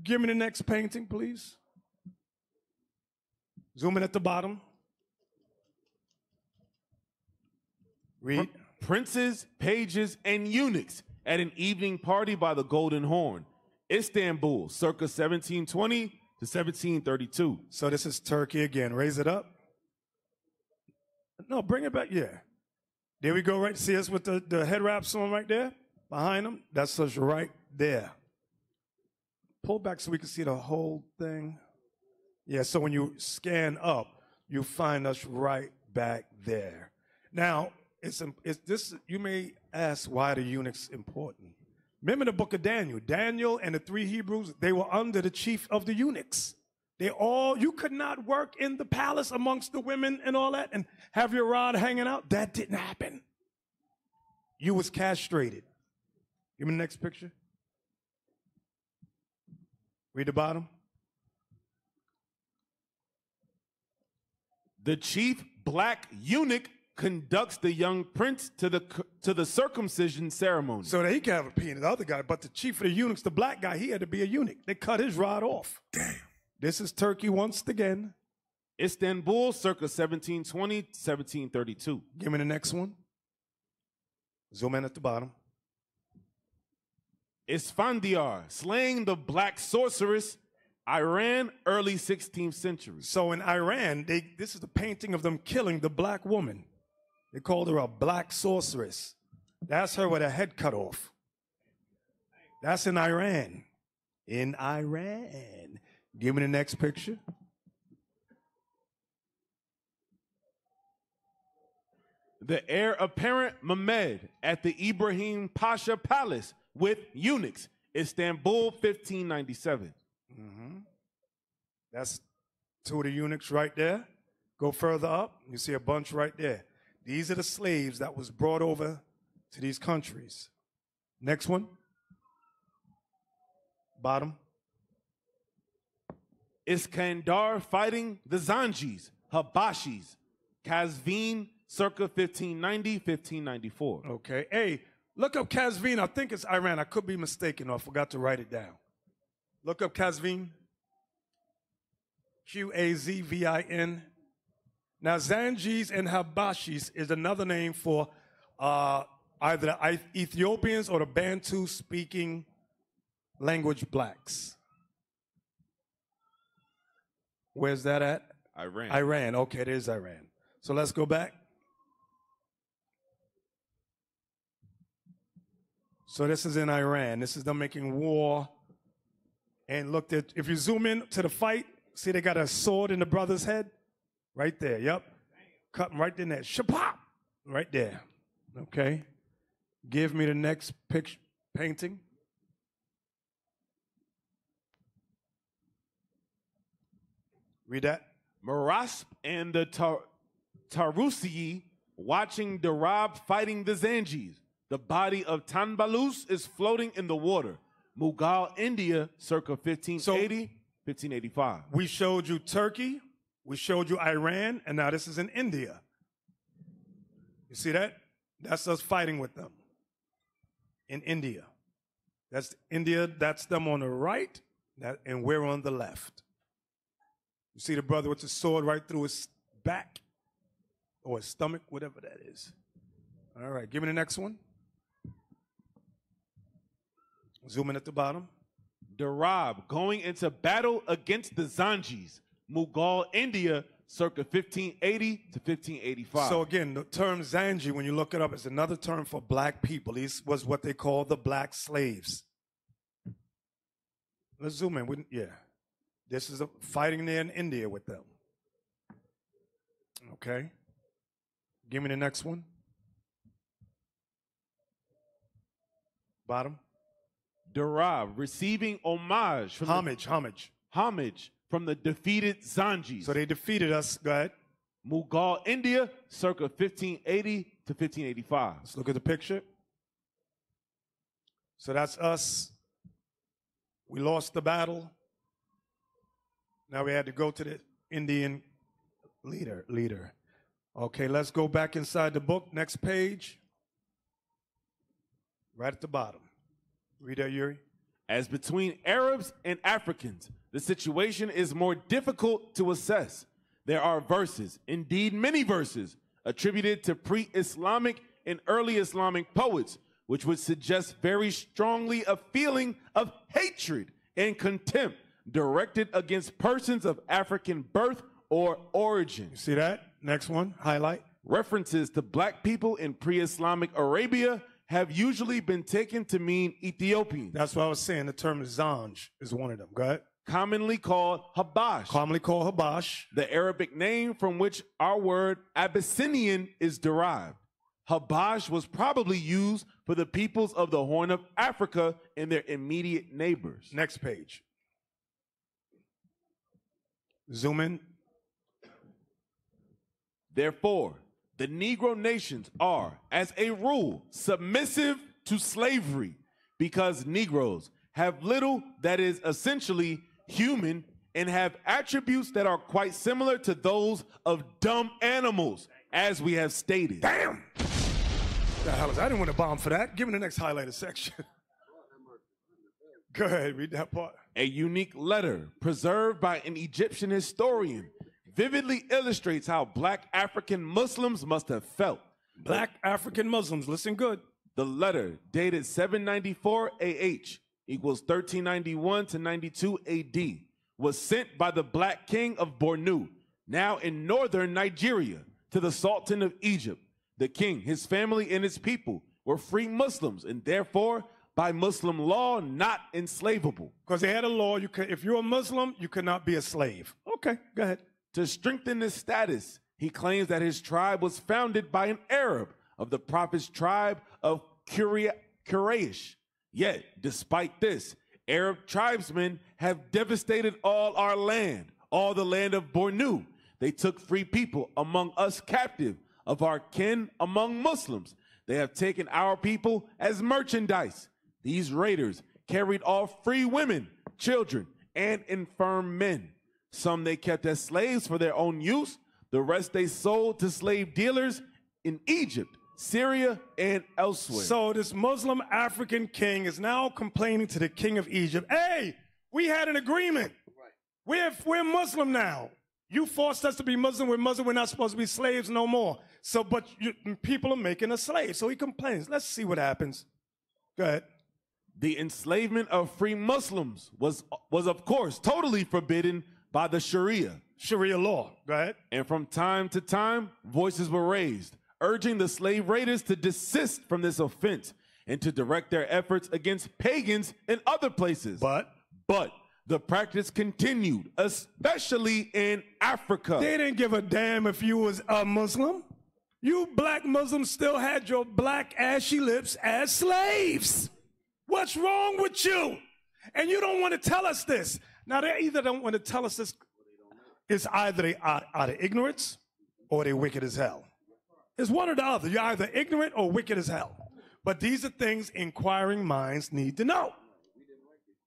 Give me the next painting, please. Zoom in at the bottom. Read. Princes, pages, and eunuchs at an evening party by the Golden Horn. Istanbul, circa 1720 to 1732. So this is Turkey again. Raise it up. No, bring it back. Yeah. There we go. Right. See us with the head wraps on right there behind them. That's us right there. Pull back so we can see the whole thing. Yeah. So when you scan up, you find us right back there. Now, you may ask why the eunuchs important. Remember the book of Daniel. Daniel and the 3 Hebrews, they were under the chief of the eunuchs. You could not work in the palace amongst the women and all that and have your rod hanging out. That didn't happen. You was castrated. Give me the next picture. Read the bottom. The chief black eunuch conducts the young prince to the circumcision ceremony. So that he can have a penis, the other guy, but the chief of the eunuchs, the black guy, he had to be a eunuch. They cut his rod off. Damn. This is Turkey once again. Istanbul, circa 1720, 1732. Give me the next one. Zoom in at the bottom. Isfandiar, slaying the black sorceress, Iran, early 16th century. So in Iran, this is the painting of them killing the black woman. They called her a black sorceress. That's her with her head cut off. That's in Iran. In Iran. Give me the next picture. The heir apparent Mehmed at the Ibrahim Pasha Palace with eunuchs, Istanbul, 1597. Mm-hmm. That's 2 of the eunuchs right there. Go further up, you see a bunch right there. These are the slaves that was brought over to these countries. Next one. Bottom. Iskandar fighting the Zanjis, Habashis, Kazvin, circa 1590, 1594. Okay. Hey, look up Kazvin. I think it's Iran. I could be mistaken, or I forgot to write it down. Look up Kazvin. Qazvin. Now, Zanjis and Habashis is another name for either the Ethiopians or the Bantu-speaking language blacks. Where's that at? Iran. Iran. Okay, it is Iran. So let's go back. So this is in Iran. This is them making war. And look, if you zoom in to the fight, see they got a sword in the brother's head? Right there, yep. Cutting right in there. Shapop! Right there. Okay. Give me the next picture, painting. Read that. Marasp and the Tarusiyi watching Darab fighting the Zanjis. The body of Tanbalus is floating in the water. Mughal, India, circa 1580, 1585. We showed you Turkey, we showed you Iran, and now this is in India. You see that? That's us fighting with them in India. That's India, that's them on the right, and we're on the left. You see the brother with the sword right through his back or his stomach, whatever that is. All right, give me the next one. Zoom in at the bottom. Darab going into battle against the Zanjis. Mughal, India, circa 1580 to 1585. So again, the term Zanji, when you look it up, is another term for black people. These was what they call the black slaves. Let's zoom in. Yeah. This is fighting there in India with them. Okay. Give me the next one. Bottom. Darab receiving homage from homage from the defeated Zanjis. So they defeated us. Go ahead. Mughal, India, circa 1580 to 1585. Let's look at the picture. So that's us. We lost the battle. Now we had to go to the Indian leader. Okay, let's go back inside the book. Next page. Right at the bottom. Read that, Yuri. As between Arabs and Africans, the situation is more difficult to assess. There are verses, indeed many verses, attributed to pre-Islamic and early Islamic poets, which would suggest very strongly a feeling of hatred and contempt directed against persons of African birth or origin. You see that? Next one, highlight. References to black people in pre-Islamic Arabia have usually been taken to mean Ethiopians. That's what I was saying. The term Zanj is one of them. Go ahead. Commonly called Habash. Commonly called Habash. The Arabic name from which our word Abyssinian is derived. Habash was probably used for the peoples of the Horn of Africa and their immediate neighbors. Next page. Zoom in. Therefore, the Negro nations are, as a rule, submissive to slavery because Negroes have little that is essentially human and have attributes that are quite similar to those of dumb animals, as we have stated. Damn! The hell is, I didn't want to bomb for that. Give me the next highlighted section. Go ahead, read that part. A unique letter preserved by an Egyptian historian vividly illustrates how black African Muslims must have felt. Black African Muslims, listen good. The letter, dated 794 AH, equals 1391 to 92 AD, was sent by the Black King of Bornu, now in northern Nigeria, to the Sultan of Egypt. The king, his family, and his people were free Muslims and therefore, by Muslim law, not enslavable. Because they had a law, if you're a Muslim, you could not be a slave. Okay, go ahead. To strengthen his status, he claims that his tribe was founded by an Arab of the prophet's tribe of Quraysh. Yet, despite this, Arab tribesmen have devastated all our land, all the land of Bornu. They took free people among us captive, of our kin among Muslims. They have taken our people as merchandise. These raiders carried off free women, children, and infirm men. Some they kept as slaves for their own use. The rest they sold to slave dealers in Egypt, Syria, and elsewhere. So this Muslim African king is now complaining to the king of Egypt, hey, we had an agreement. We're Muslim now. You forced us to be Muslim. We're Muslim. We're not supposed to be slaves no more. So, but people are making us slaves. So he complains. Let's see what happens. Go ahead. The enslavement of free Muslims was of course, totally forbidden by the Sharia. Sharia law. Go ahead. And from time to time, voices were raised, urging the slave raiders to desist from this offense and to direct their efforts against pagans in other places. But the practice continued, especially in Africa. They didn't give a damn if you was a Muslim. You black Muslims still had your black ashy lips as slaves. What's wrong with you? And you don't want to tell us this. Now, they either don't want to tell us this. It's either they out of ignorance or they wicked as hell. It's one or the other. You're either ignorant or wicked as hell. But these are things inquiring minds need to know.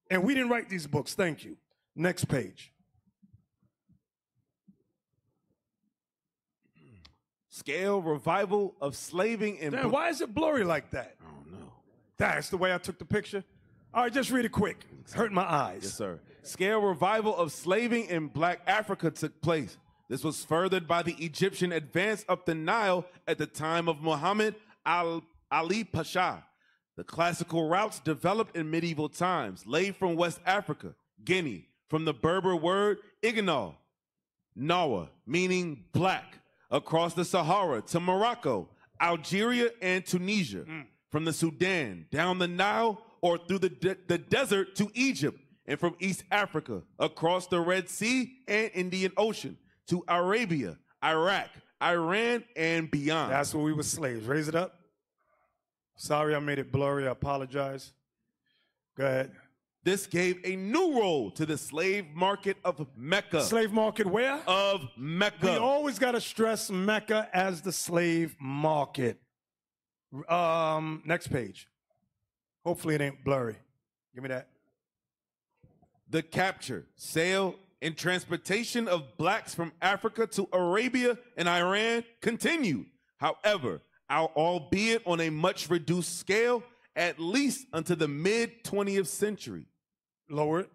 And we didn't write these books. Thank you. Next page. Scale revival of slaving in... Damn, why is it blurry like that? I don't know. That's the way I took the picture. All right, just read it quick. It's hurting my eyes. Yes, sir. Scale revival of slaving in black Africa took place. This was furthered by the Egyptian advance up the Nile at the time of Muhammad Ali Pasha. The classical routes developed in medieval times, laid from West Africa, Guinea, from the Berber word ignal, Nawa, meaning black, across the Sahara to Morocco, Algeria, and Tunisia, from the Sudan, down the Nile, or through the desert to Egypt, and from East Africa, across the Red Sea and Indian Ocean, to Arabia, Iraq, Iran, and beyond. That's where we were slaves. Raise it up. Sorry I made it blurry. I apologize. Go ahead. This gave a new role to the slave market of Mecca. Slave market where? Of Mecca. We always got to stress Mecca as the slave market. Next page. Hopefully it ain't blurry. Give me that. The capture, sale, and transportation of blacks from Africa to Arabia and Iran continued. However, albeit on a much reduced scale, at least until the mid-20th century. Lower it.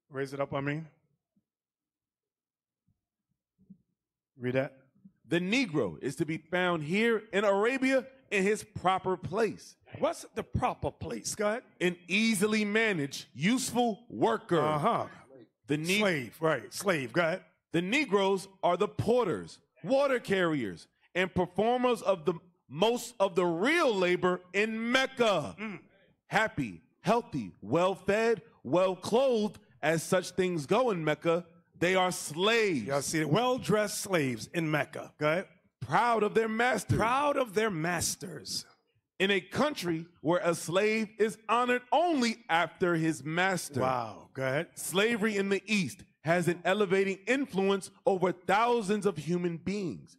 Raise it up, I mean. Read that. The Negro is to be found here in Arabia in his proper place. What's the proper place, Go ahead. An easily managed, useful worker. Uh-huh. The slave, right. Slave, go ahead. The Negroes are the porters, water carriers, and performers of most of the real labor in Mecca. Happy, healthy, well-fed, well-clothed, as such things go in Mecca, they are slaves. Y'all see it? Well-dressed slaves in Mecca. Go ahead. proud of their masters. Proud of their masters. In a country where a slave is honored only after his master. Wow, go ahead. Slavery in the East has an elevating influence over thousands of human beings.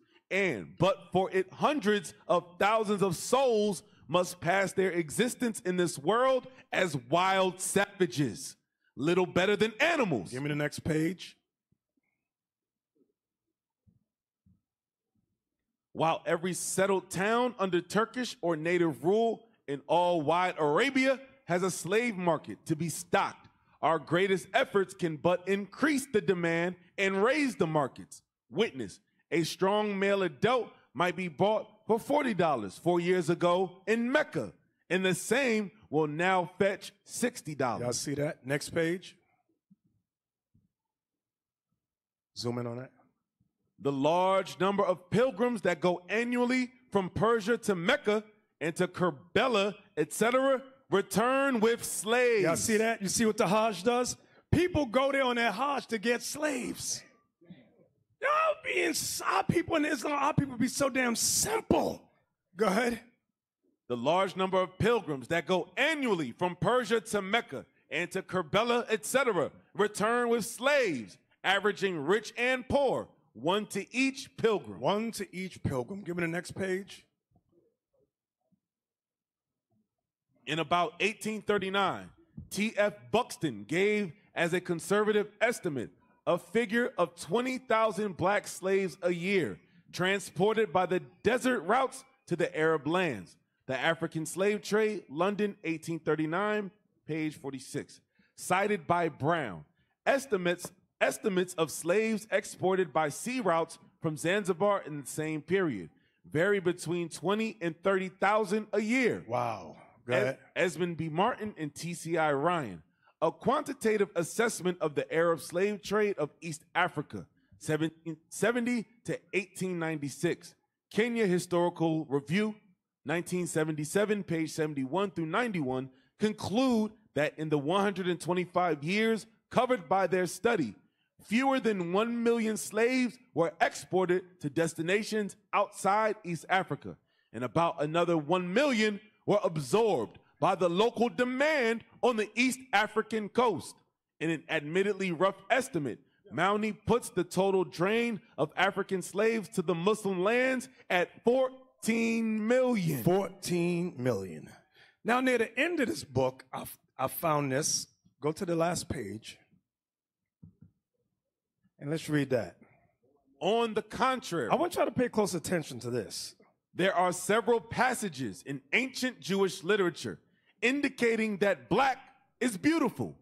But for it, hundreds of thousands of souls must pass their existence in this world as wild savages, little better than animals. Give me the next page. While every settled town under Turkish or native rule in all wide Arabia has a slave market to be stocked, our greatest efforts can but increase the demand and raise the markets. Witness, a strong male adult might be bought for $40 4 years ago in Mecca, and the same will now fetch $60. Y'all see that? Next page. Zoom in on that. The large number of pilgrims that go annually from Persia to Mecca and to Kerbela, etc., return with slaves. Y'all see that? You see what the Hajj does? People go there on their Hajj to get slaves. Our people in Islam, our people be so damn simple. Go ahead. The large number of pilgrims that go annually from Persia to Mecca and to Kerbela, etc., return with slaves, averaging rich and poor, one to each pilgrim. One to each pilgrim. Give me the next page. In about 1839, T.F. Buxton gave as a conservative estimate a figure of 20,000 black slaves a year transported by the desert routes to the Arab lands. The African Slave Trade, London, 1839, page 46. Cited by Brown, estimates of slaves exported by sea routes from Zanzibar in the same period vary between 20 and 30,000 a year. Wow. Go ahead. Esmond B. Martin and T.C.I. Ryan. A quantitative assessment of the Arab slave trade of East Africa, 1770 to 1896. Kenya Historical Review, 1977, page 71 through 91, conclude that in the 125 years covered by their study, fewer than 1 million slaves were exported to destinations outside East Africa, and about another 1 million were absorbed by the local demand on the East African coast. In an admittedly rough estimate, Mowney puts the total drain of African slaves to the Muslim lands at 14 million. 14 million. Now, near the end of this book, I found this. Go to the last page. And let's read that. On the contrary, I want y'all to pay close attention to this. There are several passages in ancient Jewish literature indicating that black is beautiful.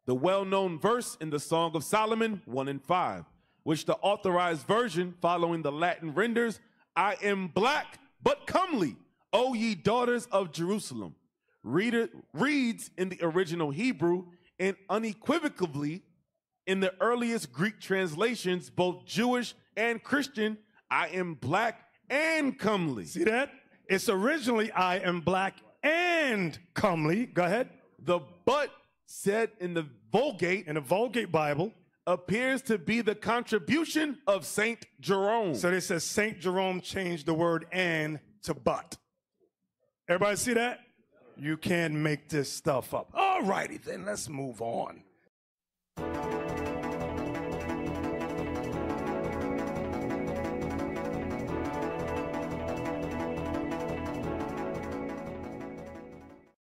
The well-known verse in the Song of Solomon 1 and 5, which the authorized version following the Latin renders, I am black but comely, O ye daughters of Jerusalem, reads in the original Hebrew and unequivocally in the earliest Greek translations, both Jewish and Christian, I am black and comely. See that? It's originally I am black and comely. Go ahead. The but said in the Vulgate, In the Vulgate Bible, appears to be the contribution of Saint Jerome. so they says St. Jerome changed the word and to but. Everybody see that? You can't make this stuff up. All righty then, let's move on.